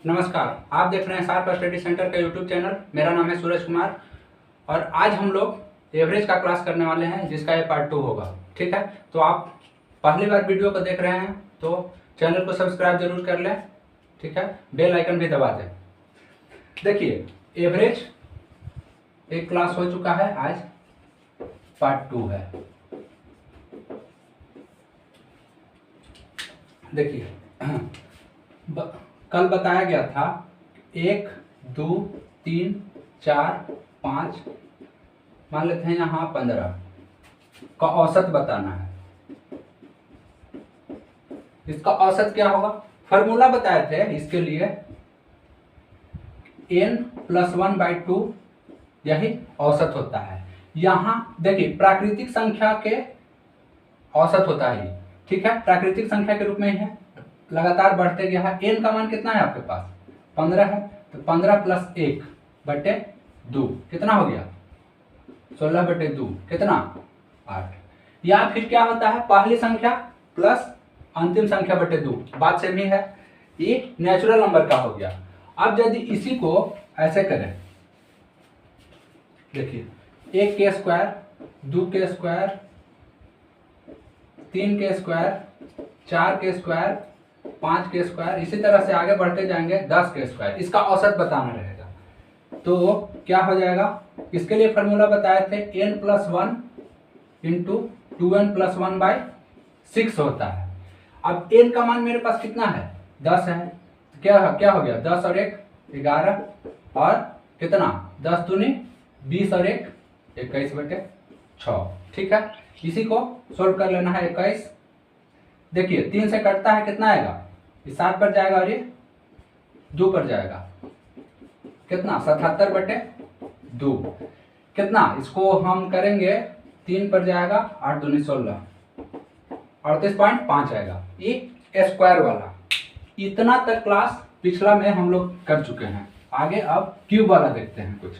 नमस्कार, आप देख रहे हैं सार्प स्टडी सेंटर का यूट्यूब चैनल। मेरा नाम है सूरज कुमार और आज हम लोग एवरेज का क्लास करने वाले हैं, जिसका ये पार्ट 2 होगा। ठीक है, तो आप पहली बार वीडियो को देख रहे हैं तो चैनल को सब्सक्राइब जरूर कर लें। ठीक है, बेल आइकन भी दबा दें। देखिए, एवरेज एक क्लास हो चुका है, आज पार्ट 2 है। देखिए, कल बताया गया था 1, 2, 3, 4, 5, मान लेते हैं यहाँ 15 का औसत बताना है। इसका औसत क्या होगा? फॉर्मूला बताए थे इसके लिए, n+1/2 यही औसत होता है। यहाँ देखिए, प्राकृतिक संख्या के औसत होता है। ठीक है, प्राकृतिक संख्या के रूप में ही है, लगातार बढ़ते गया है। n का मान कितना है आपके पास? 15 है, तो 15 + 1/2 कितना हो गया? 16/2 कितना? 8। या फिर क्या होता है, पहली संख्या प्लस अंतिम संख्या बटे 2, बात सेम ही है। ये नेचुरल नंबर का हो गया। अब यदि इसी को ऐसे करें, देखिए 1 के स्क्वायर, 2 के स्क्वायर, 3 के स्क्वायर, 4 के स्क्वायर, 5 के स्क्वायर, इसी तरह से आगे बढ़ते जाएंगे 10 के स्क्वायर, इसका औसत बताना रहेगा। तो क्या हो जाएगा? इसके लिए फॉर्मूला बताए थे, n+1 × 2n + 1/6 होता है। अब n का मान मेरे पास कितना है? 10 है। क्या हो गया? 10 और 1 11, और कितना? 10 दूनी 20 और 1 21/6। ठीक है, इसी को सोल्व कर लेना है। 21, देखिए 3 से कटता है, कितना आएगा? ये 7 पर जाएगा और ये 2 पर जाएगा, कितना? 77/2। कितना? इसको हम करेंगे, 3 पर जाएगा, 8 दूनी 16, 38.5 आएगा। ये स्क्वायर वाला। इतना तक क्लास पिछला में हम लोग कर चुके हैं। आगे अब क्यूब वाला देखते हैं कुछ।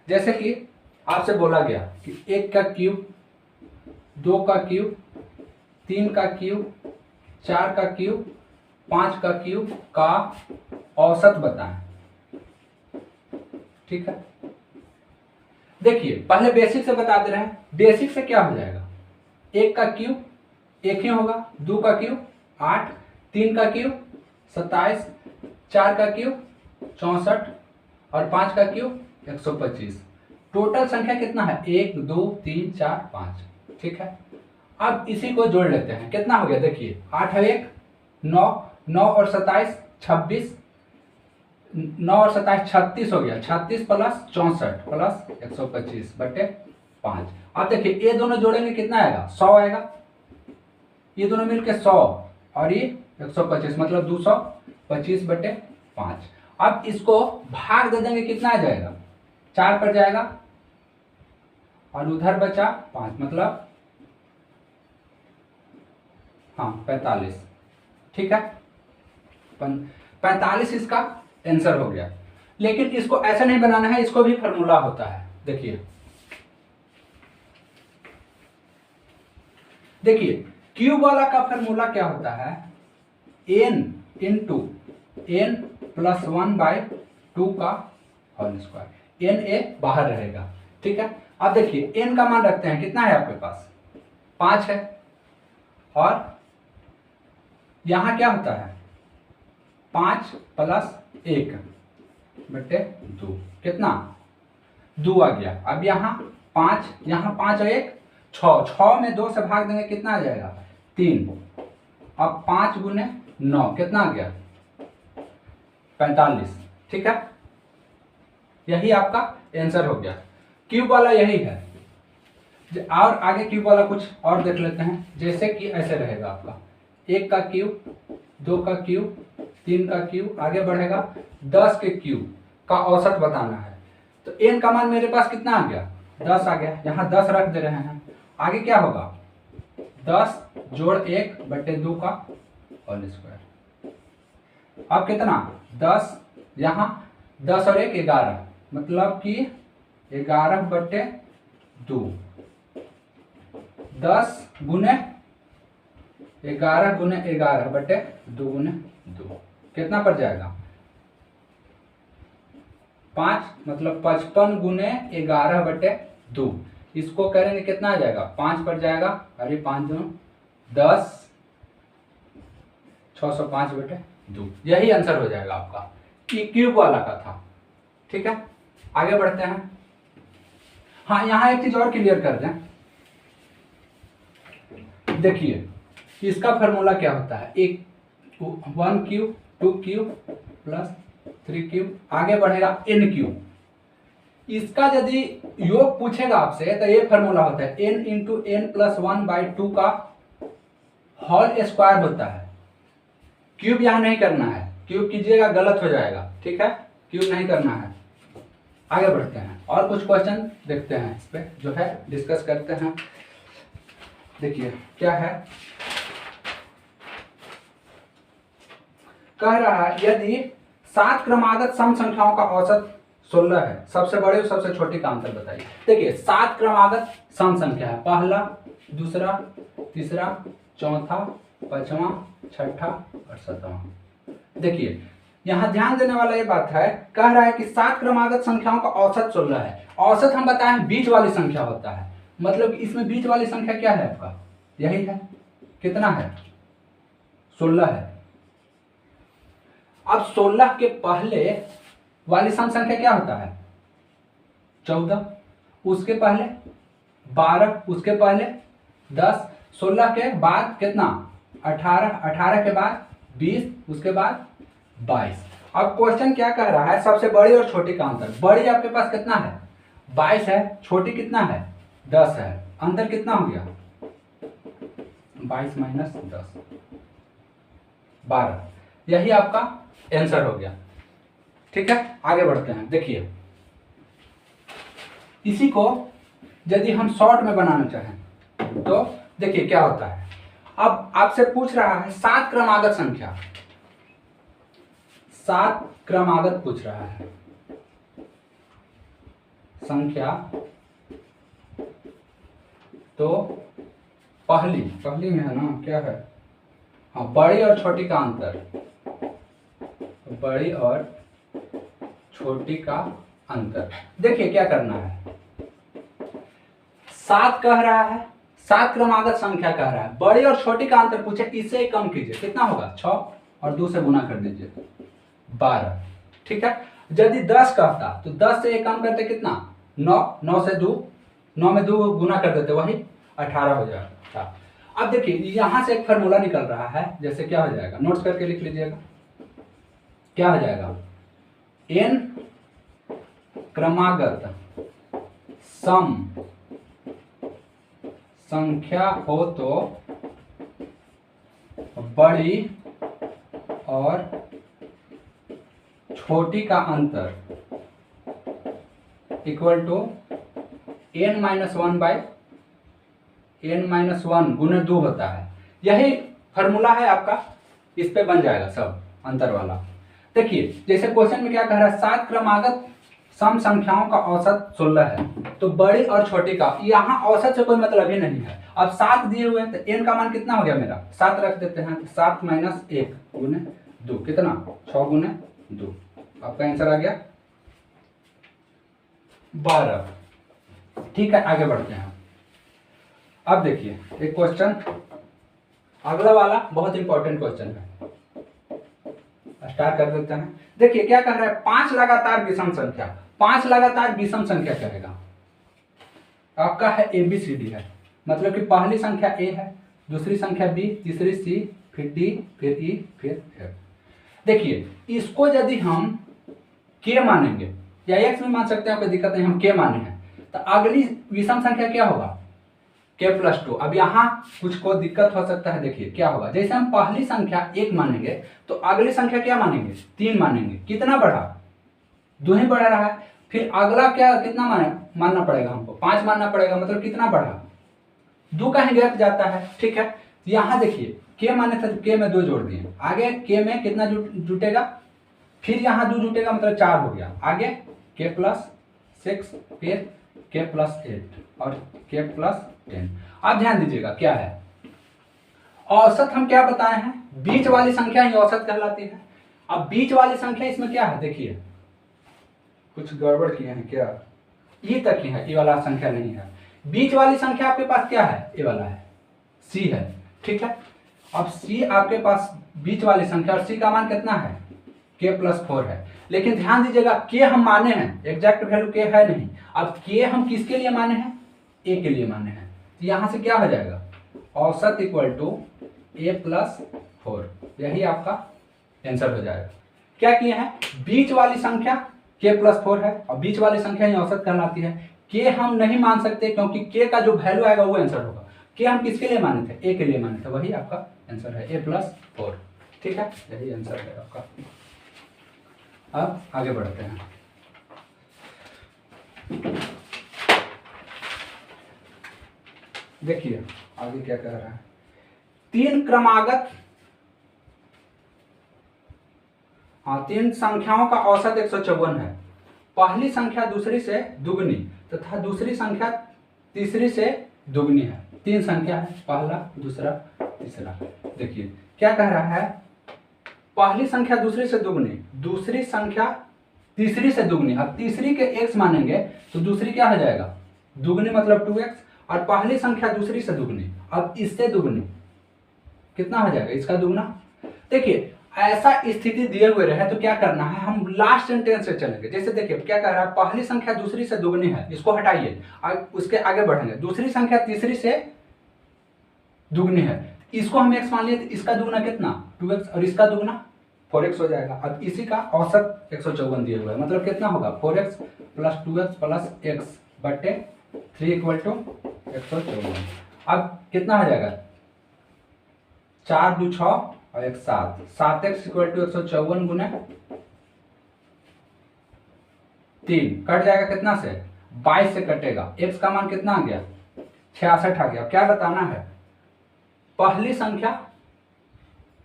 जैसे कि आपसे बोला गया कि 1 का क्यूब, 2 का क्यूब, 3 का क्यूब, 4 का क्यूब, 5 का क्यूब का औसत बताएं। ठीक है, देखिए पहले बेसिक से बता दे रहे हैं। बेसिक से क्या हो जाएगा? 1 का क्यूब 1 ही होगा, 2 का क्यूब 8, 3 का क्यूब 27, 4 का क्यूब 64 और 5 का क्यूब 125। टोटल संख्या कितना है? 1, 2, 3, 4, 5। ठीक है, अब इसी को जोड़ लेते हैं। कितना हो गया? देखिए 8 और 1 9, 9 और 27 26, 9 और 27 36 हो गया। 36 + 64 + 125/5। अब देखिए ये दोनों जोड़ेंगे, कितना आएगा? 100 आएगा। ये दोनों मिलके 100 और ये 125, मतलब 225/5। अब इसको भाग दे देंगे, कितना आ जाएगा? 4 पर जाएगा और उधर बचा 5, मतलब 45। ठीक है, 45 इसका आंसर हो गया। लेकिन इसको ऐसा नहीं बनाना है, इसको भी फॉर्मूला होता है। देखिए क्यूब वाला का फॉर्मूला क्या होता है? n × n+1/2 का होल स्क्वायर। n ए बाहर रहेगा। ठीक है, अब देखिए n का मान रखते हैं, कितना है आपके पास? 5 है, और यहां क्या होता है? 5 + 1/2, कितना? 2 आ गया। अब यहाँ 5 और 1 6 में 2 से भाग देंगे, कितना आ जाएगा? 3। अब 5 × 9 कितना आ गया? 45। ठीक है, यही आपका आंसर हो गया। क्यूब वाला यही है। और आगे क्यूब वाला कुछ और देख लेते हैं। जैसे कि ऐसे रहेगा आपका 1 का क्यूब, 2 का क्यूब, 3 का क्यूब, आगे बढ़ेगा 10 के क्यूब का औसत बताना है। तो n का मान मेरे पास कितना आ गया? 10 आ गया। यहाँ 10 रख दे रहे हैं। आगे क्या होगा? 10 + 1/2 का होल स्क्वायर। अब कितना? 10, यहाँ 10 और 1 11, मतलब कि 11/2। 10 × 11 × 11/2 × 2 कितना पर जाएगा? 5 मतलब 55 गुने 11/2। इसको करेंगे कितना आ जाएगा, 5 पर जाएगा, अरे 5 दूनी 10, 605/2। यही आंसर हो जाएगा आपका, कि क्यूब वाला का था। ठीक है, आगे बढ़ते हैं। हाँ, यहाँ एक चीज और क्लियर कर दें। देखिए इसका फॉर्मूला क्या होता है, एक 1 क्यूब 2 क्यूब प्लस 3 क्यूब, आगे बढ़ेगा n क्यूब। इसका यदि योग पूछेगा आपसे तो ये फॉर्मूला होता है n इंटू n प्लस 1/2 का होल स्क्वायर होता है। क्यूब यहाँ नहीं करना है, क्यूब कीजिएगा गलत हो जाएगा। ठीक है, क्यूब नहीं करना है। आगे बढ़ते हैं और कुछ क्वेश्चन देखते हैं, इस पे जो है डिस्कस करते हैं। देखिए क्या है, कह रहा है यदि 7 क्रमागत सम संख्याओं का औसत 16 है, सबसे बड़े और सबसे छोटी का अंतर बताइए। देखिए 7 क्रमागत सम संख्या है, पहला, दूसरा, तीसरा, चौथा, पांचवा, छठा और सातवां। देखिए यहाँ ध्यान देने वाला ये बात है, कह रहा है कि 7 क्रमागत संख्याओं का औसत 16 है। औसत हम बताएं बीच वाली संख्या होता है, मतलब इसमें बीच वाली संख्या क्या है आपका, यही है। कितना है, 16 है। अब 16 के पहले वाली सम संख्या क्या होता है, 14, उसके पहले 12, उसके पहले 10, 16 के बाद कितना 18, 18 के बाद 20, उसके बाद 22। अब क्वेश्चन क्या कह रहा है, सबसे बड़ी और छोटी का अंतर। बड़ी आपके पास कितना है, 22 है, छोटी कितना है, 10 है, अंतर कितना हो गया, 22 माइनस 10 12। यही आपका आंसर हो गया। ठीक है, आगे बढ़ते हैं। देखिए इसी को यदि हम शॉर्ट में बनाना चाहें तो देखिए क्या होता है। अब आपसे पूछ रहा है 7 क्रमागत संख्या, 7 क्रमागत पूछ रहा है संख्या, तो पहली में है ना, क्या है, हाँ, बड़ी और छोटी का अंतर, बड़ी और छोटी का अंतर। देखिए क्या करना है, 7 कह रहा है, 7 क्रमागत संख्या कह रहा है, बड़ी और छोटी का अंतर पूछे, इससे ही कम कीजिए, कितना होगा, 6 और 2 से गुना कर दीजिए, 12। ठीक है, यदि 10 कहता तो 10 से एक कम करते कितना, 9, 9 से 2, 9 में 2 गुना कर देते, वही 18 हो जाएगा। अब देखिए यहां से एक फार्मूला निकल रहा है, जैसे क्या हो जाएगा, नोट्स करके लिख लीजिएगा, क्या हो जाएगा, n क्रमागत सम संख्या हो तो बड़ी और छोटी का अंतर इक्वल टू n-1/n-1 गुने 2 होता है। यही फॉर्मूला है आपका, इस पे बन जाएगा सब अंतर वाला। देखिए जैसे क्वेश्चन में क्या कह रहा है, 7 क्रमागत सम संख्याओं का औसत 16 है, तो बड़ी और छोटी का, यहाँ औसत से कोई मतलब ही नहीं है। अब 7 दिए हुए हैं तो n का मान कितना हो गया मेरा, 7 रख देते हैं, 7 माइनस 1 गुने 2, कितना, 6 गुने 2, आपका आंसर आ गया 12। ठीक है, आगे बढ़ते हैं। अब देखिए एक क्वेश्चन, अगला वाला बहुत इंपॉर्टेंट क्वेश्चन है, स्टार्ट कर देते हैं। देखिए क्या कह रहा है, 5 लगातार विषम संख्या, 5 लगातार विषम संख्या कहेगा, आपका है ABCD है, मतलब कि पहली संख्या A है, दूसरी संख्या B, तीसरी C, फिर D, फिर E, फिर F। देखिए इसको यदि हम K मानेंगे या X में मान सकते हैं, कोई दिक्कत नहीं, हम K माने हैं, तो अगली विषम संख्या क्या होगा, K प्लस 2। अब यहाँ कुछ को दिक्कत हो सकता है, देखिए क्या होगा, जैसे हम पहली संख्या 1 मानेंगे तो अगली संख्या क्या मानेंगे, 3 मानेंगे, कितना बढ़ा, 2 ही बढ़ा रहा है। फिर अगला क्या, कितना मानना पड़ेगा हमको, 5 मानना पड़ेगा, मतलब कितना बढ़ा, 2 का ही गैप जाता है। ठीक है, यहाँ देखिए K माने थे तो K में 2 जोड़ दिए, आगे K में कितना जुटेगा, फिर यहाँ 2 जुटेगा, मतलब 4 हो गया, आगे K प्लस 6, फिर K प्लस 8 और K प्लस 10। अब ध्यान दीजिएगा क्या है, औसत हम क्या बताए हैं, बीच वाली संख्या ही औसत कहलाती है। अब बीच वाली संख्या इसमें क्या है, देखिए कुछ गड़बड़ किए हैं क्या? ई तक ही है, ई वाला संख्या नहीं है। बीच वाली संख्या आपके पास क्या है? ए वाला है, सी है, ठीक है। अब सी आपके पास बीच वाली संख्या, और सी का मान कितना है? k+4 है। लेकिन ध्यान दीजिएगा, के हम माने हैं, एग्जैक्ट वैल्यू के है नहीं। अब के हम किसके लिए माने हैं? ए के लिए माने हैं। तो यहां से क्या हो जाएगा? औसत इक्वल टू a+4, यही आपका आंसर हो जाएगा। क्या किए हैं? बीच वाली संख्या k+4 है, और बीच वाली संख्या ही औसत कहलाती है। के हम नहीं मान सकते क्योंकि के का जो वैल्यू आएगा वो आंसर होगा। के हम किसके लिए माने थे? ए के लिए माने थे, वही आपका आंसर है a+4, ठीक है, यही आंसर है आपका। अब आगे बढ़ते हैं। देखिए आगे क्या कह रहा है। तीन संख्याओं का औसत 154 है। पहली संख्या दूसरी से दुगनी तथा दूसरी संख्या तीसरी से दुगनी है। तीन संख्या है, पहला, दूसरा, तीसरा। देखिए क्या कह रहा है, पहली संख्या दूसरी से दुगनी, दूसरी संख्या तीसरी से दुगनी। अब तीसरी के x मानेंगे तो दूसरी क्या हो जाएगा? दुगनी, मतलब 2x। और पहली संख्या दूसरी से दुगनी, अब इससे दुगनी कितना हो जाएगा? इसका दुगना। देखिए ऐसा स्थिति दिए हुए रहे तो क्या करना है, हम लास्ट सेंटेंस से चलेंगे। जैसे देखिए क्या कह रहा है, पहली संख्या दूसरी से दुगनी है, इसको हटाइए, उसके आगे बढ़ेंगे। दूसरी संख्या तीसरी से दुगनी है, इसको हम x मान लिए, तो इसका दुगना कितना? 2x, और इसका दुगना 4x हो जाएगा। अब इसी का औसत 154 दिए हुआ है, मतलब कितना होगा? 4x + 2x + x बटे 3 = 154। अब कितना हो जाएगा? 4 2 6 और 1 7, 7x = 154 गुने 3, कट जाएगा कितना से? 22 से कटेगा। x का मान कितना आ गया? 66 आ गया। क्या बताना है? पहली संख्या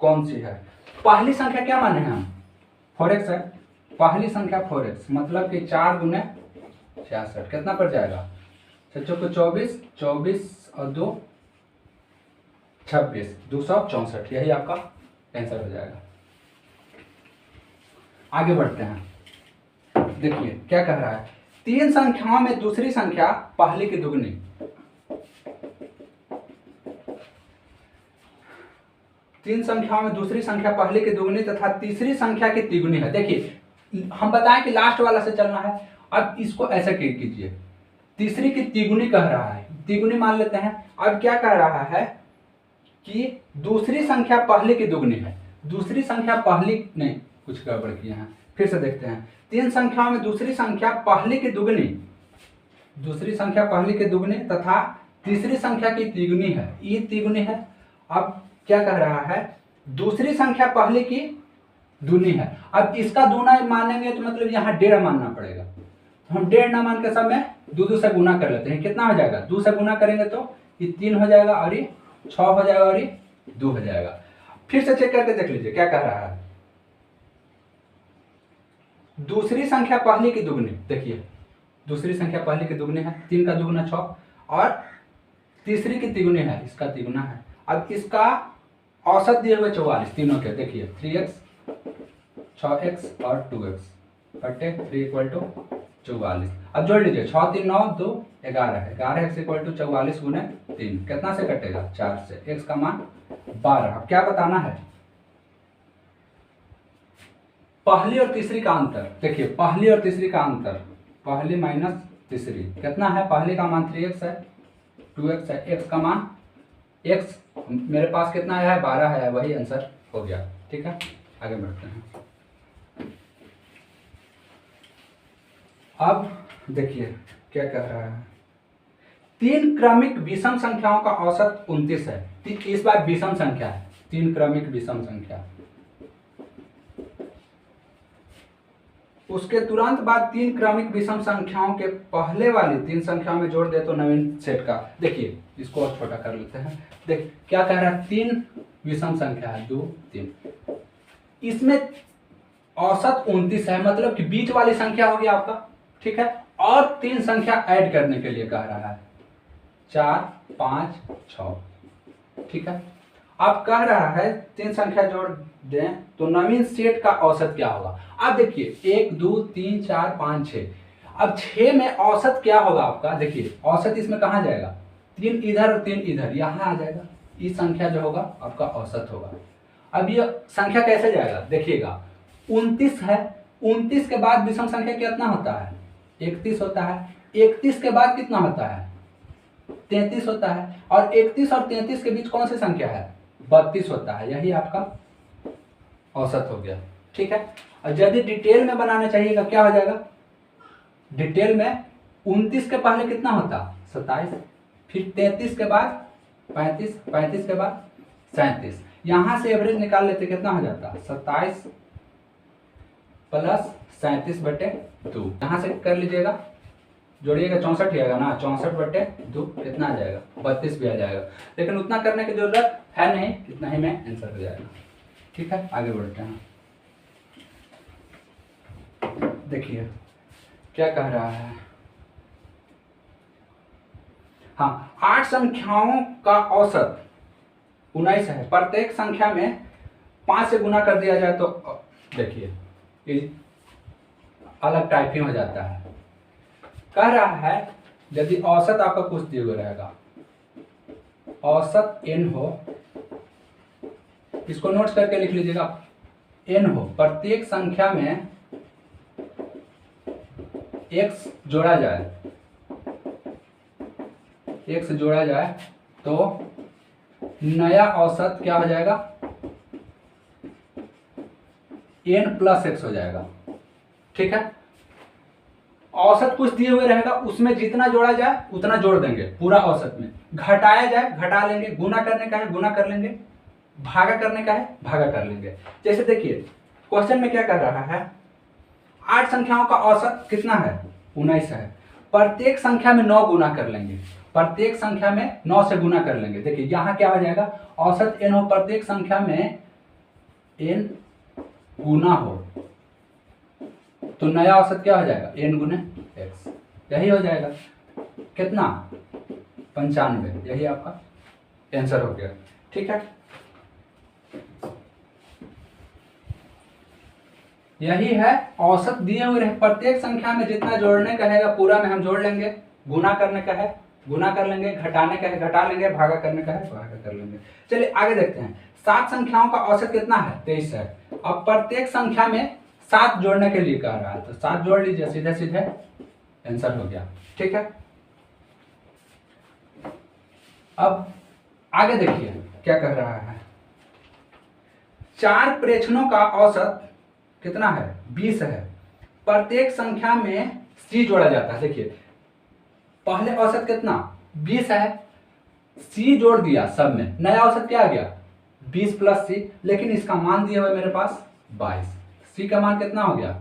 कौन सी है? पहली संख्या क्या माने हैं हम? 4x है। पहली संख्या 4x, मतलब कि 4 गुने 66 कितना पड़ जाएगा? 6 को 24, 24 और 2 26, 264, यही आपका आंसर हो जाएगा। आगे बढ़ते हैं। देखिए क्या कह रहा है, तीन संख्याओं में दूसरी संख्या पहली की दुगनी। तीन संख्याओं में दूसरी संख्या पहले की दुगनी तथा तीसरी संख्या की तिगुनी है। देखिए हम बताएं कि लास्ट वाला से चलना है। अब इसको ऐसे कीजिए, तीसरी की तिगुनी कह रहा है, तिगुनी मान लेते हैं। अब क्या कह रहा है कि दूसरी संख्या पहले की दुगनी है। दूसरी संख्या पहली नहीं, कुछ गड़बड़ किए हैं, फिर से देखते हैं। तीन संख्याओं में दूसरी संख्या पहले की दुगनी, दूसरी संख्या पहले की दुगनी तथा तीसरी संख्या की तिगुनी है, ये तिगुनी है। अब क्या कह रहा है, दूसरी संख्या पहले की दूनी है। अब इसका दूना मानेंगे तो मतलब यहाँ 1.5 मानना पड़ेगा। तो हम 1.5 ना मान के सब में 2 से गुना कर लेते हैं। कितना हो जाएगा? 2 से गुना करेंगे तो ये 3 हो जाएगा, और ये 6 हो जाएगा, और ये 2 हो जाएगा। फिर से चेक करके देख लीजिए क्या कह रहा है। दूसरी संख्या पहले की दुगनी, देखिए दूसरी संख्या पहले की दुगनी है, 3 का दुगुना 6, और तीसरी की तिगुनी है, इसका तिगुना है। अब इसका औसत दिए हुए 44 तीनों के, देखिए 3x 6x और 2x बटे 3 = 44। अब जोड़ लीजिए, 6 3 9 2 11, 11x = 44 गुने 3, कितना से कटेगा? 4 से। x का मान 12। अब क्या बताना है? पहली और तीसरी का अंतर। देखिए पहली और तीसरी का अंतर, पहली माइनस तीसरी कितना है? पहली का मान 3x है, 2x है, x का मान x मेरे पास कितना आया है? 12 है, वही आंसर हो गया। ठीक है, आगे बढ़ते हैं। अब देखिए क्या कह रहा है, तीन क्रमिक विषम संख्याओं का औसत 29 है। इस बार विषम संख्या है, तीन क्रमिक विषम संख्या। उसके तुरंत बाद तीन क्रमिक विषम संख्याओं के पहले वाली तीन संख्याओं में जोड़ दे तो नवीन सेट का। देखिए इसको और छोटा कर लेते हैं। देख क्या कह रहा है, तीन विषम संख्या है, 2 3, इसमें औसत 29 है, मतलब कि बीच वाली संख्या होगी आपका। ठीक है, और तीन संख्या ऐड करने के लिए कह रहा है, 4 5 6। ठीक है, अब कह रहा है 3 संख्या जोड़ दें तो नवीन सेट का औसत क्या होगा। अब देखिए 1 2 3 4 5 6, अब 6 में औसत क्या होगा आपका, देखिए औसत इसमें कहाँ जाएगा, 3 इधर और 3 इधर, यहाँ आ जाएगा, ये संख्या जो होगा आपका औसत होगा। अब ये संख्या कैसे जाएगा देखिएगा, 29 है, 29 के बाद विषम संख्या कितना होता है, 31 होता है, 31 के बाद कितना होता है, 33 होता है, और 31 और 33 के बीच कौन सी संख्या है, 32 होता है, यही आपका औसत हो गया। ठीक है, और यदि डिटेल में बनाना चाहिएगा क्या हो जाएगा, डिटेल में 29 के पहले कितना होता, 27, फिर 33 के बाद 35, 35 के बाद 37, यहां से एवरेज निकाल लेते कितना हो जाता, 27 प्लस 37/2, यहां से कर लीजिएगा, जोड़िएगा 64 ही आएगा ना, 64/2 कितना आ जाएगा, 32 भी आ जाएगा, लेकिन उतना करने की जरूरत है नहीं, इतना ही में आंसर हो जाएगा। ठीक है, आगे बढ़ते हैं। देखिए क्या कह रहा है, हाँ 8 संख्याओं का औसत 19 है, प्रत्येक संख्या में 5 से गुना कर दिया जाए तो देखिए ये अलग टाइप ही हो जाता है। कह रहा है यदि औसत आपका कुछ दिए हुए रहेगा, औसत n हो, इसको नोट्स करके लिख लीजिएगा, n हो, प्रत्येक संख्या में x जोड़ा जाए, x जोड़ा जाए तो नया औसत क्या हो जाएगा, n प्लस x हो जाएगा। ठीक है, औसत कुछ दिए हुए रहेगा, उसमें जितना जोड़ा जाए उतना जोड़ देंगे पूरा औसत में, घटाया जाए घटा लेंगे, गुना करने का है गुना कर लेंगे, भागा करने का है भागा कर लेंगे। जैसे देखिए क्वेश्चन में क्या कर रहा है, 8 संख्याओं का औसत कितना है, 19 है, प्रत्येक संख्या में 9 गुना कर लेंगे, प्रत्येक संख्या में 9 से गुना कर लेंगे। देखिए यहाँ क्या हो जाएगा, औसत n हो, प्रत्येक संख्या में n गुना हो तो नया औसत क्या हो जाएगा, n गुने x, यही हो जाएगा कितना, 95, यही आपका आंसर हो गया। ठीक है, यही है औसत दिए हुए रहे, प्रत्येक संख्या में जितना जोड़ने का है पूरा में हम जोड़ लेंगे, गुना करने का है गुना कर लेंगे, घटाने का है घटा लेंगे, भागा करने का है भागा कर लेंगे। चलिए आगे देखते हैं, 7 संख्याओं का औसत कितना है, 23 है, अब प्रत्येक संख्या में 7 जोड़ने के लिए कह रहा है तो 7 जोड़ लीजिए, सीधे सीधे आंसर हो गया। ठीक है, अब आगे देखिए क्या कह रहा है, 4 प्रेक्षणों का औसत कितना है, 20 है, प्रत्येक संख्या में c जोड़ा जाता है। देखिए पहले औसत कितना 20 है, c जोड़ दिया सब में, नया औसत क्या आ गया 20 प्लस c, लेकिन इसका मान दिया हुआ मेरे पास 22, c का मान कितना हो गया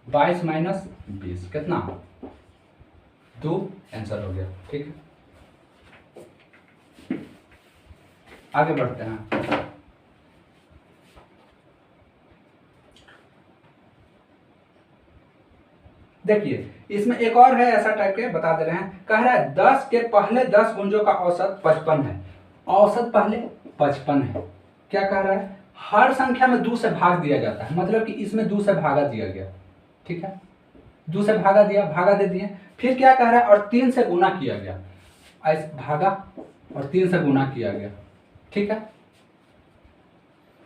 22 माइनस 20 कितना 2, आंसर हो गया। ठीक है, आगे बढ़ते हैं। देखिए इसमें एक और है ऐसा टाइप के बता दे रहे हैं, कह रहा है 10 के पहले 10 गुंजों का औसत 55 है, औसत पहले 55 है। क्या कह रहा है, हर संख्या में 2 से भाग दिया जाता है, मतलब कि इसमें 2 से भागा दिया गया। ठीक है, 2 से भागा दिया, भागा दे दिए, फिर क्या कह रहा है और 3 से गुना किया गया, ऐसे भागा और 3 से गुना किया गया। ठीक है,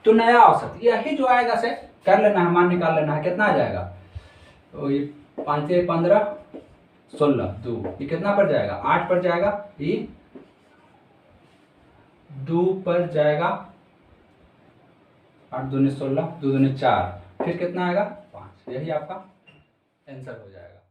तो नया औसत यही जो आएगा से कर लेना है, मान निकाल लेना है, कितना आ जाएगा, तो ये 5 से 15 16 2, ये कितना पर जाएगा 8 पर जाएगा, ये 2 पर जाएगा, 8 दूनी 16 2 दूनी 4, फिर कितना आएगा 5, यही आपका आंसर हो जाएगा।